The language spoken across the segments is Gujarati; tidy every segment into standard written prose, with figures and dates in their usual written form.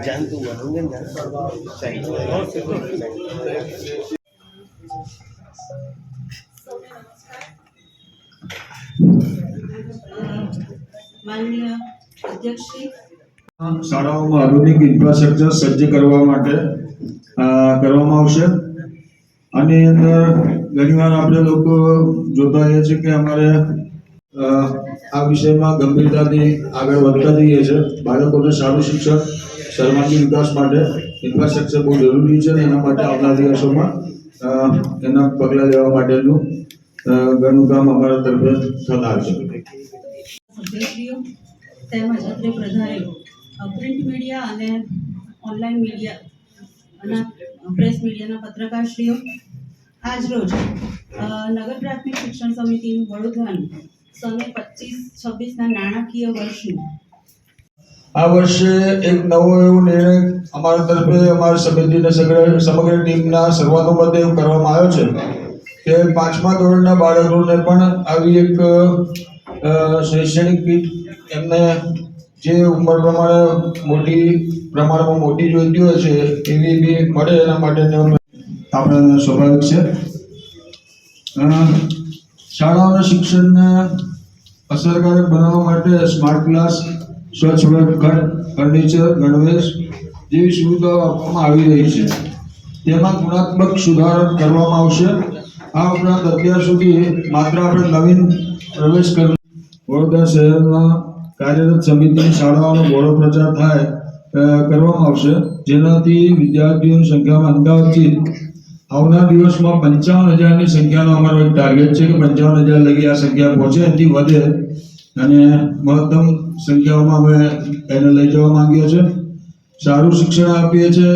जानतू बनोगे ना साइड माननीय अध्यक्ष श्री શાળાઓમાં આધુનિક ઇન્ફ્રાસ્ટ્રક્ચર સજ્જ કરવા માટે કરવામાં આવશે। આની અંદર ઘણીવાર આપણે લોકો જોતા હોઈએ છીએ કે અમારે આ વિષયમાં ગંભીરતાથી આગળ વધતા જઈએ છીએ। બાળકોને સારું શિક્ષણ સર્વાંગી વિકાસ માટે ઇન્ફ્રાસ્ટ્રક્ચર બહુ જરૂરી છે અને એના માટે આવનારા દિવસોમાં એના પગલાં લેવા માટેનું ઘણું કામ અમારા તરફે થનાર છે। સભ્યશ્રીઓ તેમજ અત્રે પ્રધારેલો પ્રિન્ટ મીડિયા અને ઓનલાઈન મીડિયા અને પ્રેસ મીડિયાના પત્રકારશ્રીઓ આજ રોજ નગર પ્રાથમિક શિક્ષણ સમિતિનું વડોદરાનું સને 25-26ના નાણાકીય વર્ષનું આ વર્ષે એક નવો એવો નિર્ણય અમારા તરફે અમારી સમિતિને સમગ્ર ટીમના સર્વાનુમતે એવું કરવામાં આવ્યો છે કે 5મા ધોરણના બાળકોને પણ આવી એક શૈક્ષણિક કીટ એમને જે ઉંમર પ્રમાણમાં મોટી જોઈતી હોય છે એવી બી મળે એના માટે આપણે સ્વાભાવિક છે। શાળાઓના શિક્ષણને અસરકારક બનાવવા માટે સ્માર્ટ ક્લાસ, સ્વચ્છ વર્ગખંડ, ફર્નિચર, ગણવેશ જેવી સુવિધાઓ આપવામાં આવી રહી છે। તેમાં ગુણાત્મક સુધારો કરવામાં આવશે। આ ઉપરાંત અત્યાર સુધી માત્ર આપણે નવીન પ્રવેશ વડોદરા શહેરમાં કાર્યરત સમિતિની શાળાઓનો બહોળો પ્રચાર કરવામાં આવશે, જેનાથી વિદ્યાર્થીઓની સંખ્યામાં અમદાવાદથી આવનાર દિવસમાં 55,000ની સંખ્યાનો અમારો એક ટાર્ગેટ છે કે 55,000 લગી આ સંખ્યા પહોંચે, એથી વધે અને મહત્તમ સંખ્યાઓમાં અમે એને લઈ જવા માંગીએ છીએ। સારું શિક્ષણ આપીએ છીએ।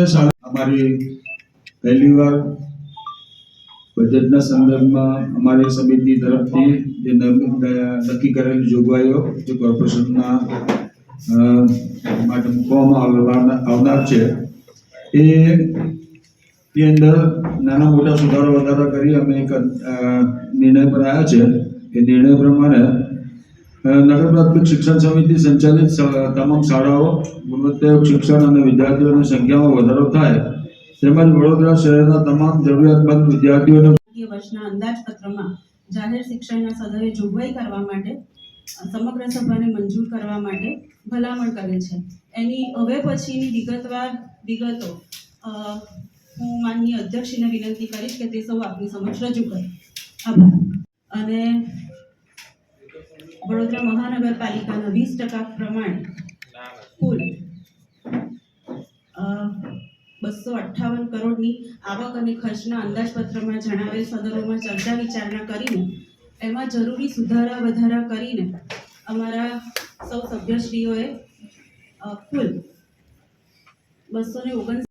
અમારી પહેલીવાર બજેટના સંદર્ભમાં અમારી સમિતિ તરફથી જે નક્કી કરેલી જોગવાઈઓ જે કોર્પોરેશનના માટે મૂકવામાં આવનાર છે એ અંદર નાના મોટા સુધારો વધારા કરી અમે એક નિર્ણય પર આવ્યા છે। એ નિર્ણય પ્રમાણે નગર પ્રાથમિક શિક્ષણ સમિતિ સંચાલિત તમામ શાળાઓ ગુણવત્તાયુક્ત શિક્ષણ અને વિદ્યાર્થીઓની સંખ્યામાં વધારો થાય તેમજ વડોદરા શહેરના તમામ જરૂરિયાતમંદ વિદ્યાર્થીઓને વર્ષના અંદાજપત્રમાં જાહેર શિક્ષણના સદરે જોગવાઈ કરવા માટે સમગ્ર સભાને મંજૂર કરવા માટે ભલામણ કરે છે। એની હવે પછીની વિગતવાર વિગતો હું માનનીય અધ્યક્ષને વિનંતી કરીશ કે તે સૌ આપની સમક્ષ રજૂ કરે। આભાર। અને વડોદરા મહાનગરપાલિકાના 20% પ્રમાણે કુલ 258 કરોડની આવક અને ખર્ચના અંદાજપત્રમાં જણાવેલ સદરોમાં ચર્ચા વિચારણા કરીને એમાં જરૂરી સુધારા વધારા કરીને અમારા સૌ સભ્યશ્રીઓએ કુલ 259